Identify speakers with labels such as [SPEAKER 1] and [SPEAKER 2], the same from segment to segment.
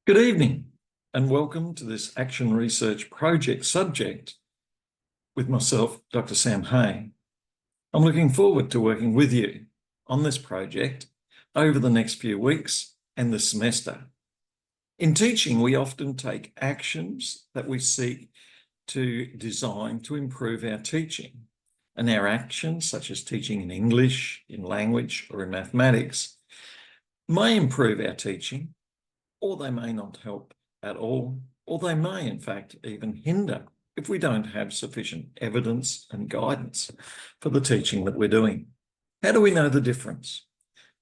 [SPEAKER 1] Good evening and welcome to this Action Research Project subject with myself, Dr. Sam Hay. I'm looking forward to working with you on this project over the next few weeks and this semester. In teaching, we often take actions that we seek to design to improve our teaching, and our actions, such as teaching in English, in language, or in mathematics, may improve our teaching, or they may not help at all, or they may in fact even hinder if we don't have sufficient evidence and guidance for the teaching that we're doing. How do we know the difference?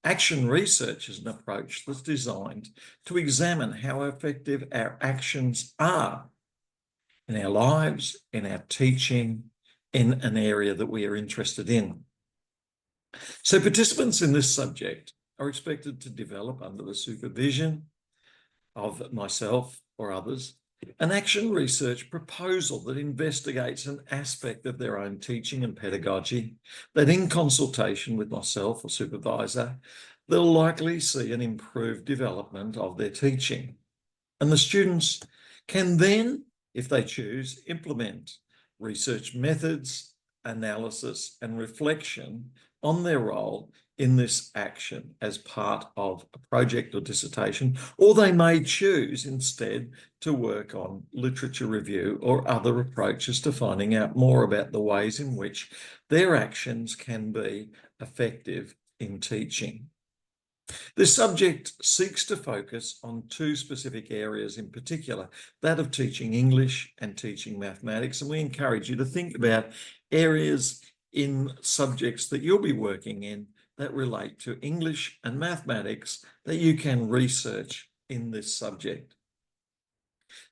[SPEAKER 1] Action research is an approach that's designed to examine how effective our actions are in our lives, in our teaching, in an area that we are interested in. So participants in this subject are expected to develop, under the supervision of myself or others, an action research proposal that investigates an aspect of their own teaching and pedagogy that, in consultation with myself or supervisor, they'll likely see an improved development of their teaching. And the students can then, if they choose, implement research methods, analysis, and reflection on their role in this action as part of a project or dissertation, or they may choose instead to work on literature review or other approaches to finding out more about the ways in which their actions can be effective in teaching. This subject seeks to focus on two specific areas in particular, that of teaching English and teaching mathematics, and we encourage you to think about areas in subjects that you'll be working in that relate to English and mathematics that you can research in this subject.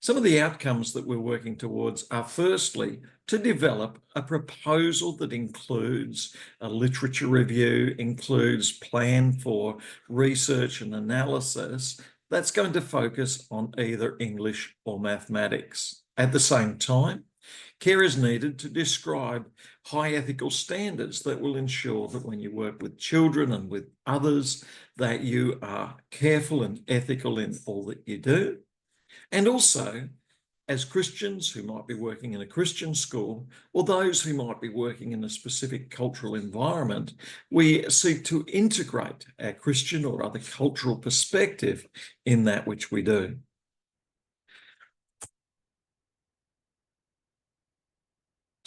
[SPEAKER 1] Some of the outcomes that we're working towards are, firstly, to develop a proposal that includes a literature review, includes plan for research and analysis that's going to focus on either English or mathematics. At the same time, care is needed to describe high ethical standards that will ensure that when you work with children and with others, that you are careful and ethical in all that you do. And also, as Christians who might be working in a Christian school, or those who might be working in a specific cultural environment, we seek to integrate our Christian or other cultural perspective in that which we do.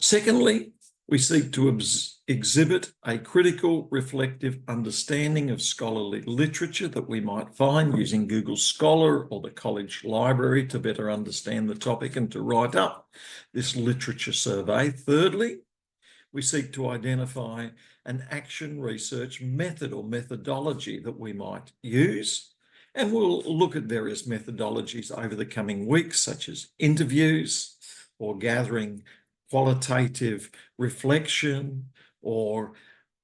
[SPEAKER 1] Secondly, we seek to exhibit a critical, reflective understanding of scholarly literature that we might find using Google Scholar or the college library to better understand the topic and to write up this literature survey. Thirdly, we seek to identify an action research method or methodology that we might use. And we'll look at various methodologies over the coming weeks, such as interviews or gathering qualitative reflection, or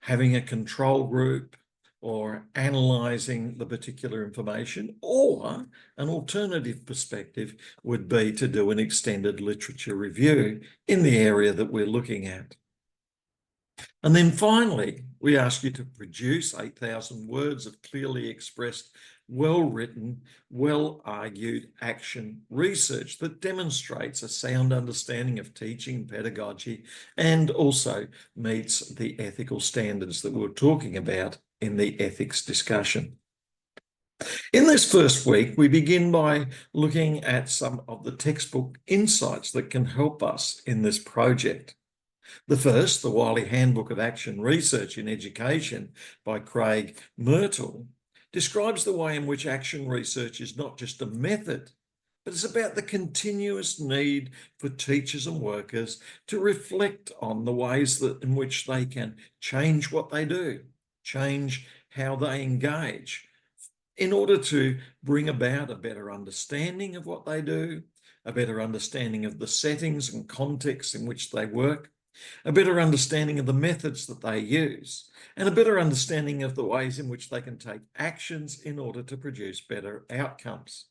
[SPEAKER 1] having a control group, or analysing the particular information, or an alternative perspective would be to do an extended literature review in the area that we're looking at. And then finally, we ask you to produce 8,000 words of clearly expressed, well-written, well-argued action research that demonstrates a sound understanding of teaching, pedagogy, and also meets the ethical standards that we're talking about in the ethics discussion. In this first week, we begin by looking at some of the textbook insights that can help us in this project. The first, the Wiley Handbook of Action Research in Education by Craig Myrtle, describes the way in which action research is not just a method, but it's about the continuous need for teachers and workers to reflect on the ways that in which they can change what they do, change how they engage, in order to bring about a better understanding of what they do, a better understanding of the settings and contexts in which they work, a better understanding of the methods that they use, and a better understanding of the ways in which they can take actions in order to produce better outcomes.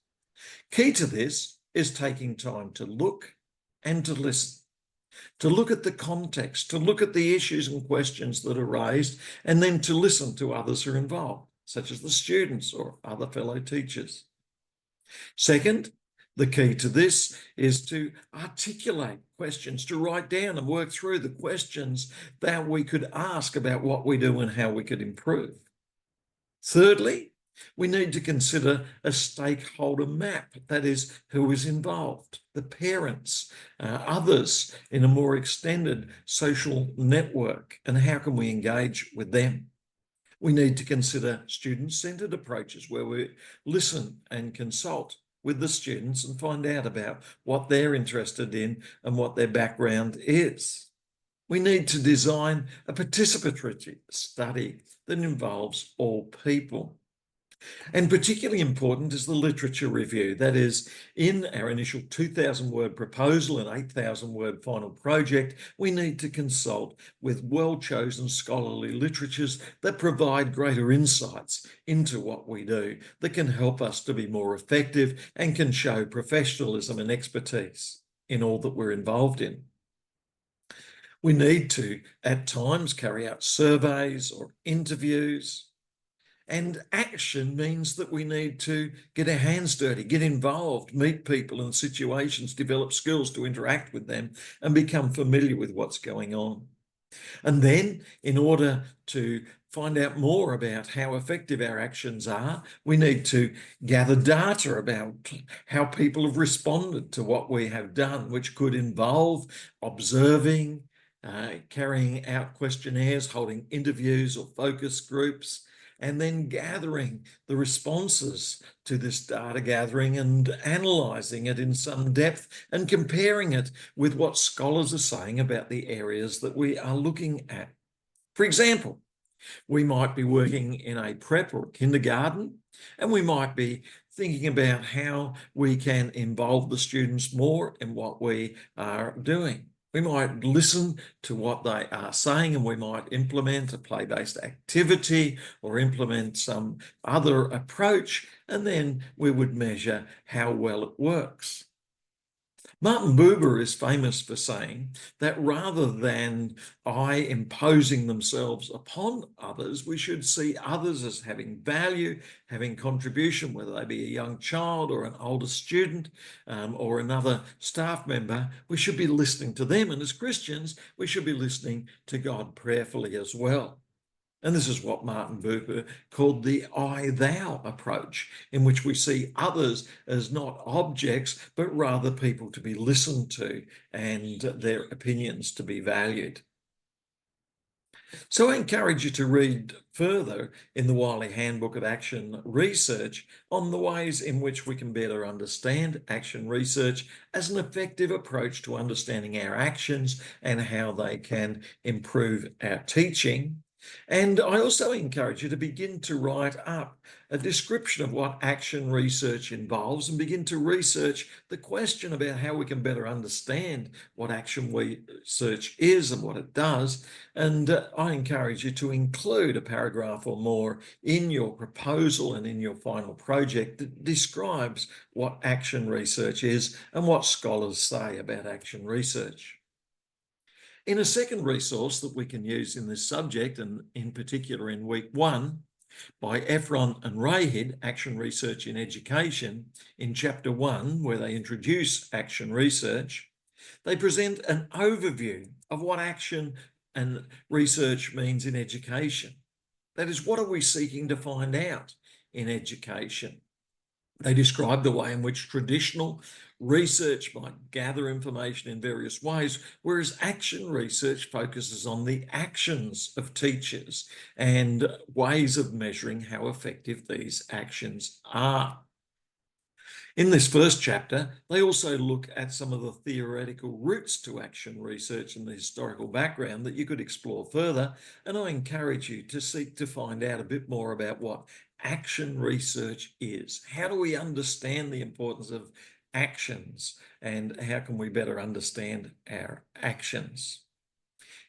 [SPEAKER 1] Key to this is taking time to look and to listen, to look at the context, to look at the issues and questions that are raised, and then to listen to others who are involved, such as the students or other fellow teachers. Second, the key to this is to articulate questions, to write down and work through the questions that we could ask about what we do and how we could improve. Thirdly, we need to consider a stakeholder map, that is, who is involved, the parents, others in a more extended social network, and how can we engage with them. We need to consider student-centred approaches where we listen and consult with the students and find out about what they're interested in and what their background is. We need to design a participatory study that involves all people. And particularly important is the literature review. That is, in our initial 2,000-word proposal and 8,000-word final project, we need to consult with well-chosen scholarly literatures that provide greater insights into what we do, that can help us to be more effective and can show professionalism and expertise in all that we're involved in. We need to, at times, carry out surveys or interviews. And action means that we need to get our hands dirty, get involved, meet people in situations, develop skills to interact with them and become familiar with what's going on. And then, in order to find out more about how effective our actions are, we need to gather data about how people have responded to what we have done, which could involve observing, carrying out questionnaires, holding interviews or focus groups, and then gathering the responses to this data gathering and analysing it in some depth and comparing it with what scholars are saying about the areas that we are looking at. For example, we might be working in a prep or kindergarten, and we might be thinking about how we can involve the students more in what we are doing. We might listen to what they are saying and we might implement a play-based activity or implement some other approach, and then we would measure how well it works. Martin Buber is famous for saying that rather than imposing themselves upon others, we should see others as having value, having contribution, whether they be a young child or an older student or another staff member. We should be listening to them. And as Christians, we should be listening to God prayerfully as well. And this is what Martin Buber called the I-thou approach, in which we see others as not objects, but rather people to be listened to and their opinions to be valued. So I encourage you to read further in the Wiley Handbook of Action Research on the ways in which we can better understand action research as an effective approach to understanding our actions and how they can improve our teaching. And I also encourage you to begin to write up a description of what action research involves and begin to research the question about how we can better understand what action research is and what it does. And I encourage you to include a paragraph or more in your proposal and in your final project that describes what action research is and what scholars say about action research. In a second resource that we can use in this subject, and in particular in week 1, by Efron and Rahid, Action Research in Education, in chapter 1, where they introduce action research, they present an overview of what action and research means in education. That is, what are we seeking to find out in education? They describe the way in which traditional research might gather information in various ways, whereas action research focuses on the actions of teachers and ways of measuring how effective these actions are. In this first chapter, they also look at some of the theoretical roots to action research and the historical background that you could explore further, and I encourage you to seek to find out a bit more about what action research is. How do we understand the importance of actions, and how can we better understand our actions?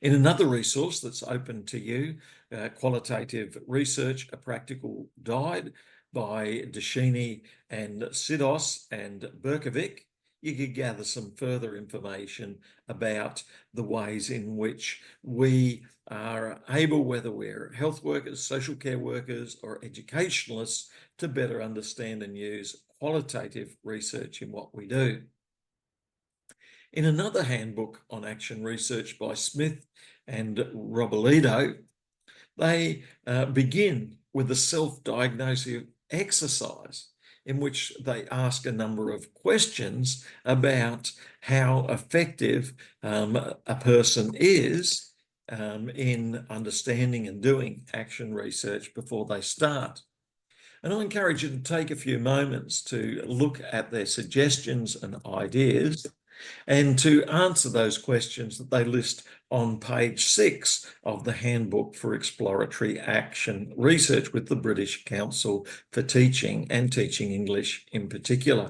[SPEAKER 1] In another resource that's open to you, Qualitative Research, A Practical Guide by Descheny and Sidos and Berkovic, you could gather some further information about the ways in which we are able, whether we're health workers, social care workers, or educationalists, to better understand and use qualitative research in what we do. In another handbook on action research by Smith and Robledo, they begin with a self-diagnosis exercise in which they ask a number of questions about how effective a person is in understanding and doing action research before they start. And I encourage you to take a few moments to look at their suggestions and ideas and to answer those questions that they list on page 6 of the Handbook for Exploratory Action Research with the British Council for Teaching and Teaching English in particular.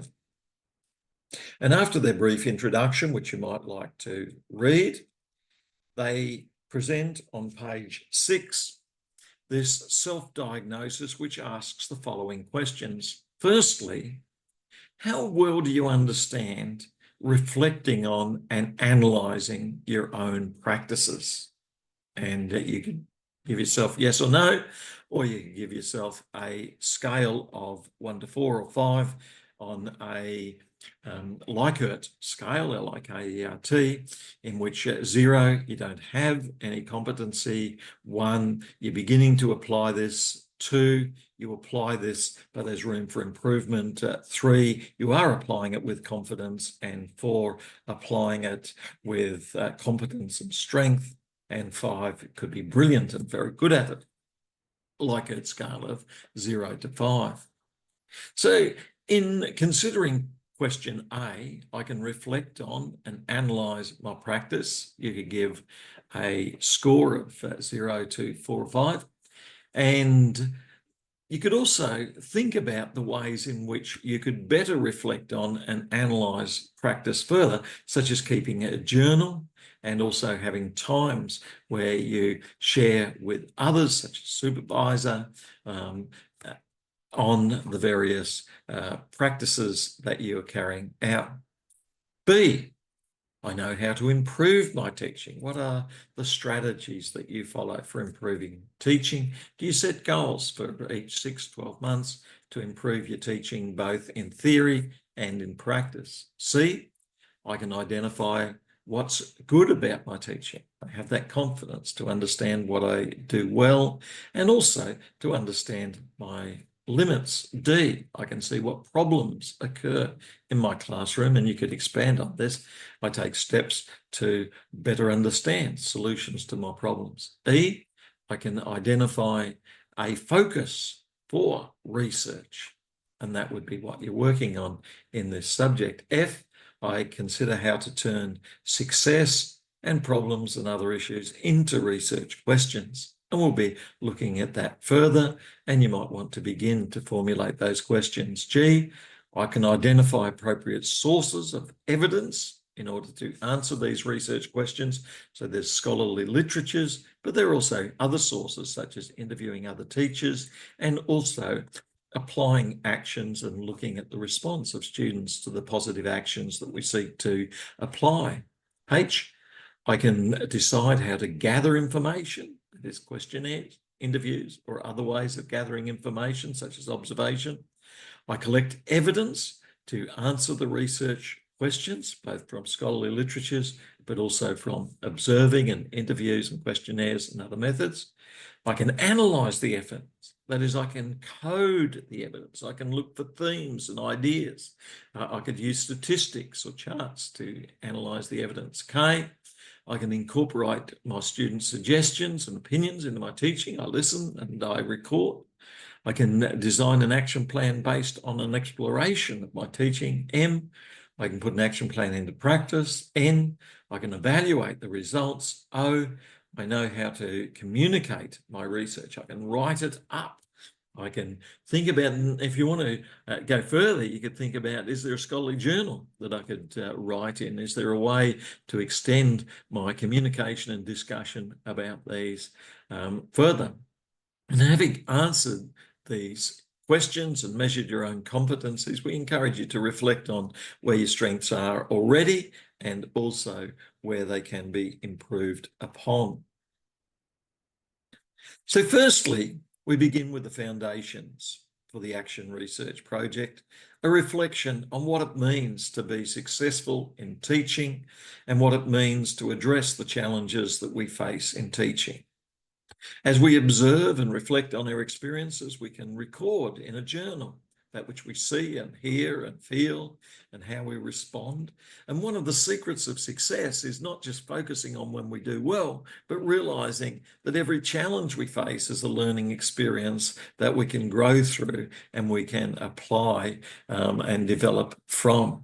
[SPEAKER 1] And after their brief introduction, which you might like to read, they present on page 6 this self-diagnosis which asks the following questions. Firstly, how well do you understand reflecting on and analysing your own practices? And you could give yourself yes or no, or you could give yourself a scale of 1 to 4 or 5 on a Likert scale, L-I-K-E-R-T, in which 0, you don't have any competency, 1, you're beginning to apply this, 2, you apply this, but there's room for improvement, 3, you are applying it with confidence, and 4, applying it with competence and strength, and 5, it could be brilliant and very good at it, Likert scale of 0 to 5. So in considering question A, I can reflect on and analyse my practice. You could give a score of 0 to 4 or 5. And you could also think about the ways in which you could better reflect on and analyse practice further, such as keeping a journal and also having times where you share with others, such as supervisor, on the various practices that you are carrying out. B, I know how to improve my teaching. What are the strategies that you follow for improving teaching? Do you set goals for each 6, 12 months to improve your teaching, both in theory and in practice? C, I can identify what's good about my teaching. I have that confidence to understand what I do well and also to understand my limits. D, I can see what problems occur in my classroom, and you could expand on this. I take steps to better understand solutions to my problems. E, I can identify a focus for research, and that would be what you're working on in this subject. F, I consider how to turn success and problems and other issues into research questions. And we'll be looking at that further, and you might want to begin to formulate those questions. G, I can identify appropriate sources of evidence in order to answer these research questions. So there's scholarly literatures, but there are also other sources such as interviewing other teachers and also applying actions and looking at the response of students to the positive actions that we seek to apply. H, I can decide how to gather information. There's questionnaires, interviews, or other ways of gathering information, such as observation. I collect evidence to answer the research questions, both from scholarly literatures, but also from observing and interviews and questionnaires and other methods. I can analyse the evidence. That is, I can code the evidence. I can look for themes and ideas. I could use statistics or charts to analyse the evidence. K, I can incorporate my students' suggestions and opinions into my teaching. I listen and I record. I can design an action plan based on an exploration of my teaching. M, I can put an action plan into practice. N, I can evaluate the results. O, I know how to communicate my research. I can write it up. I can think about, if you want to go further, you could think about, is there a scholarly journal that I could write in? Is there a way to extend my communication and discussion about these further? And having answered these questions and measured your own competencies, we encourage you to reflect on where your strengths are already and also where they can be improved upon. So firstly, we begin with the foundations for the Action Research Project, a reflection on what it means to be successful in teaching and what it means to address the challenges that we face in teaching. As we observe and reflect on our experiences, we can record in a journal that which we see and hear and feel and how we respond. And one of the secrets of success is not just focusing on when we do well, but realizing that every challenge we face is a learning experience that we can grow through and we can apply and develop from.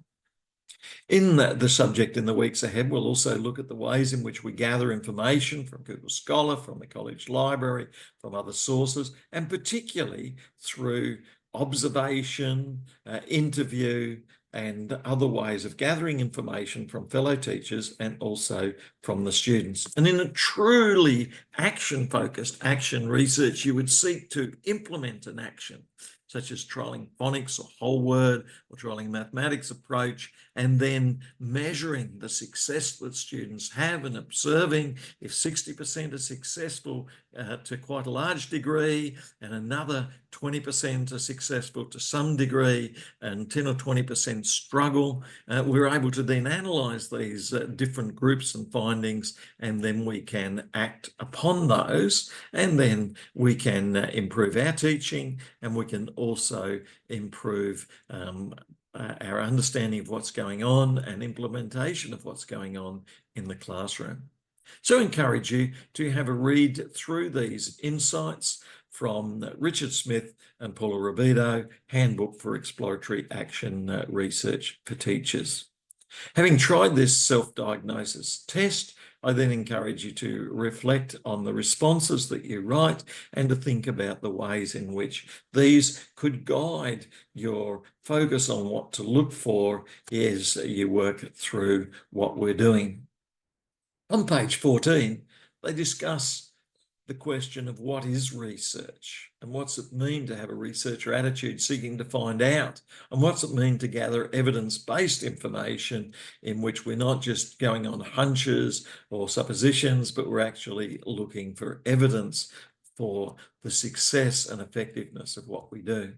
[SPEAKER 1] In the subject in the weeks ahead, we'll also look at the ways in which we gather information from Google Scholar, from the college library, from other sources, and particularly through observation, interview, and other ways of gathering information from fellow teachers and also from the students. And in a truly action-focused action research, you would seek to implement an action, such as trialling phonics or whole word or trialling mathematics approach, and then measuring the success that students have and observing if 60% are successful to quite a large degree and another 20% are successful to some degree and 10 or 20% struggle. We're able to then analyse these different groups and findings, and then we can act upon those, and then we can improve our teaching, and we can also improve our understanding of what's going on and implementation of what's going on in the classroom. So I encourage you to have a read through these insights from Richard Smith and Paula Robido, Handbook for Exploratory Action Research for Teachers. Having tried this self-diagnosis test, I then encourage you to reflect on the responses that you write and to think about the ways in which these could guide your focus on what to look for as you work through what we're doing. On page 14, they discuss the question of what is research and what's it mean to have a researcher attitude seeking to find out, and what's it mean to gather evidence-based information in which we're not just going on hunches or suppositions, but we're actually looking for evidence for the success and effectiveness of what we do.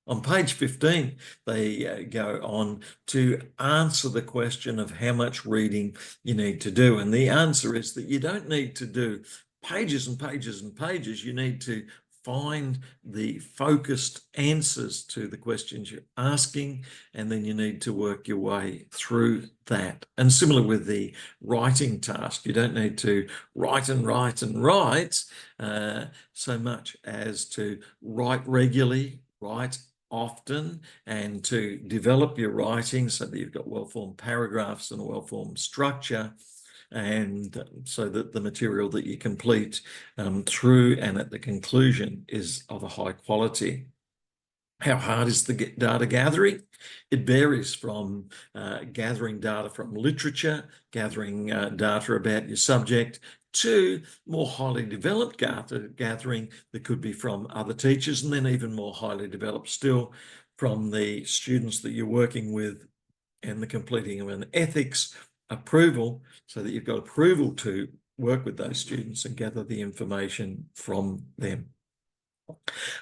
[SPEAKER 1] On page 15, they go on to answer the question of how much reading you need to do. And the answer is that you don't need to do pages and pages and pages. You need to find the focused answers to the questions you're asking, and then you need to work your way through that. And similar with the writing task, you don't need to write and write and write so much as to write regularly, write often, and to develop your writing so that you've got well-formed paragraphs and a well-formed structure, and so that the material that you complete through and at the conclusion is of a high quality. How hard is the data gathering? It varies from gathering data from literature, gathering data about your subject, to more highly developed data gathering that could be from other teachers, and then even more highly developed still from the students that you're working with, and the completing of an ethics approval so that you've got approval to work with those students and gather the information from them.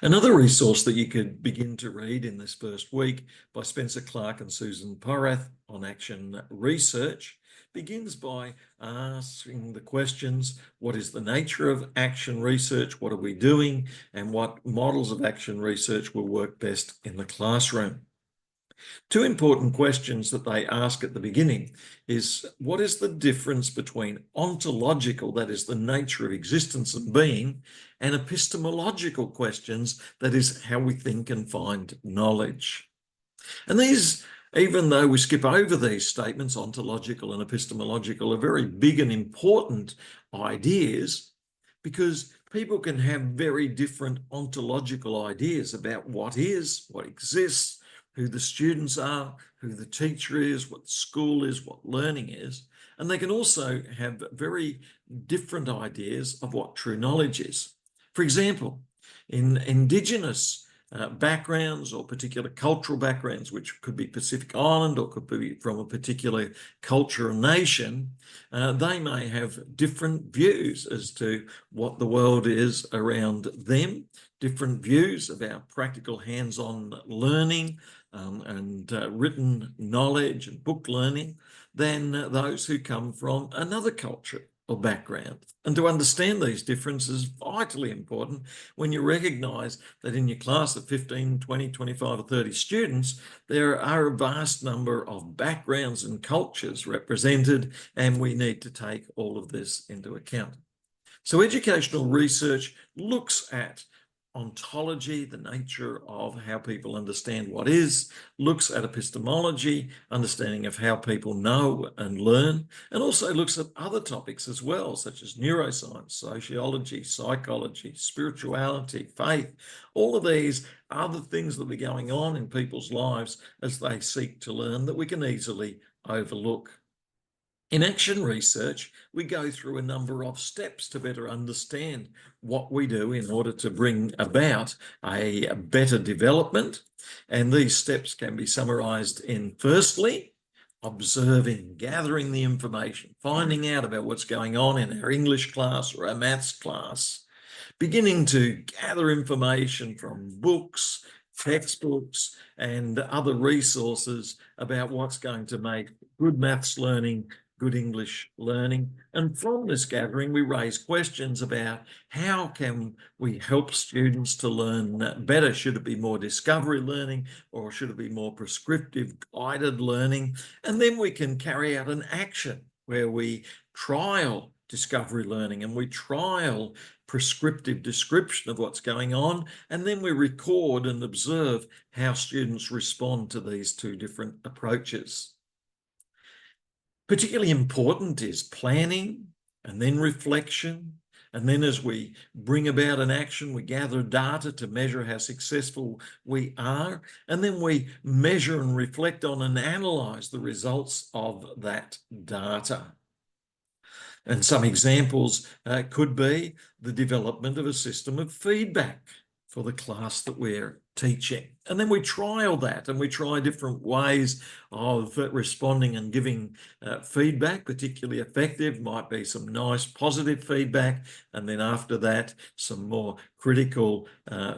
[SPEAKER 1] Another resource that you could begin to read in this first week by Spencer Clark and Susan Porath on action research begins by asking the questions: what is the nature of action research? What are we doing? And what models of action research will work best in the classroom? Two important questions that they ask at the beginning is, what is the difference between ontological, that is the nature of existence and being, and epistemological questions, that is how we think and find knowledge? And these, even though we skip over these statements, ontological and epistemological, are very big and important ideas, because people can have very different ontological ideas about what is, what exists, who the students are, who the teacher is, what school is, what learning is. And they can also have very different ideas of what true knowledge is. For example, in Indigenous backgrounds or particular cultural backgrounds, which could be Pacific Island or could be from a particular culture or nation, they may have different views as to what the world is around them different views about practical hands-on learning and written knowledge and book learning than those who come from another culture or background. And to understand these differences is vitally important when you recognise that in your class of 15, 20, 25 or 30 students, there are a vast number of backgrounds and cultures represented, and we need to take all of this into account. So educational research looks at ontology, the nature of how people understand what is, looks at epistemology, understanding of how people know and learn, and also looks at other topics as well, such as neuroscience, sociology, psychology, spirituality, faith. All of these are the things that are going on in people's lives as they seek to learn that we can easily overlook. In action research, we go through a number of steps to better understand what we do in order to bring about a better development. And these steps can be summarised in, firstly, observing, gathering the information, finding out about what's going on in our English class or our maths class, beginning to gather information from books, textbooks, and other resources about what's going to make good maths learning, good English learning. And from this gathering, we raise questions about how can we help students to learn better? Should it be more discovery learning, or should it be more prescriptive guided learning? And then we can carry out an action where we trial discovery learning and we trial prescriptive description of what's going on, and then we record and observe how students respond to these two different approaches. Particularly important is planning and then reflection. And then as we bring about an action, we gather data to measure how successful we are. And then we measure and reflect on and analyse the results of that data. And some examples could be the development of a system of feedback for the class that we're teaching. And then we trial that, and we try different ways of responding and giving feedback. Particularly effective might be some nice positive feedback, and then after that some more critical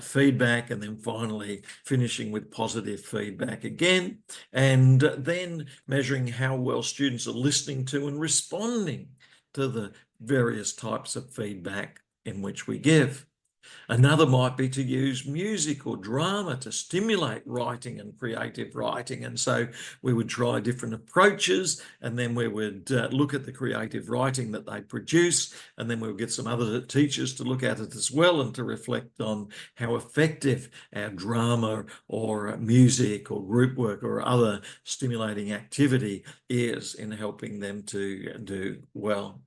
[SPEAKER 1] feedback, and then finally finishing with positive feedback again, and then measuring how well students are listening to and responding to the various types of feedback in which we give. Another might be to use music or drama to stimulate writing and creative writing. And so we would try different approaches, and then we would look at the creative writing that they produce, and then we'll get some other teachers to look at it as well and to reflect on how effective our drama or music or group work or other stimulating activity is in helping them to do well.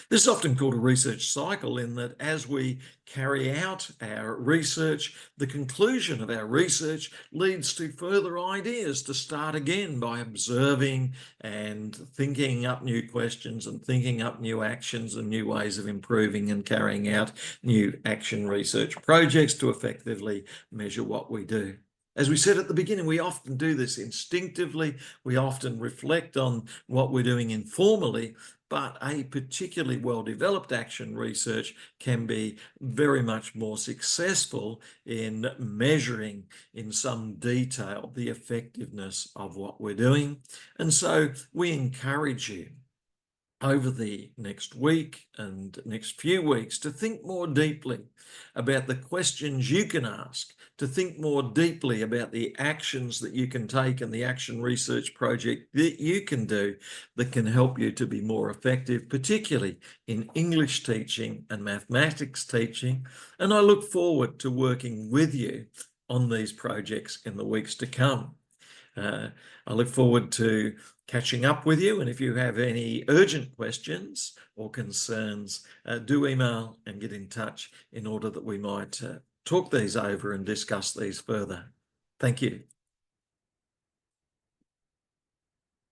[SPEAKER 1] This is often called a research cycle, in that as we carry out our research, the conclusion of our research leads to further ideas to start again by observing and thinking up new questions and thinking up new actions and new ways of improving and carrying out new action research projects to effectively measure what we do. As we said at the beginning, we often do this instinctively. We often reflect on what we're doing informally, but a particularly well-developed action research can be very much more successful in measuring in some detail the effectiveness of what we're doing. And so we encourage you over the next week and next few weeks to think more deeply about the questions you can ask, to think more deeply about the actions that you can take and the action research project that you can do that can help you to be more effective, particularly in English teaching and mathematics teaching. And I look forward to working with you on these projects in the weeks to come. I look forward to catching up with you, and if you have any urgent questions or concerns, do email and get in touch in order that we might talk these over and discuss these further. Thank you.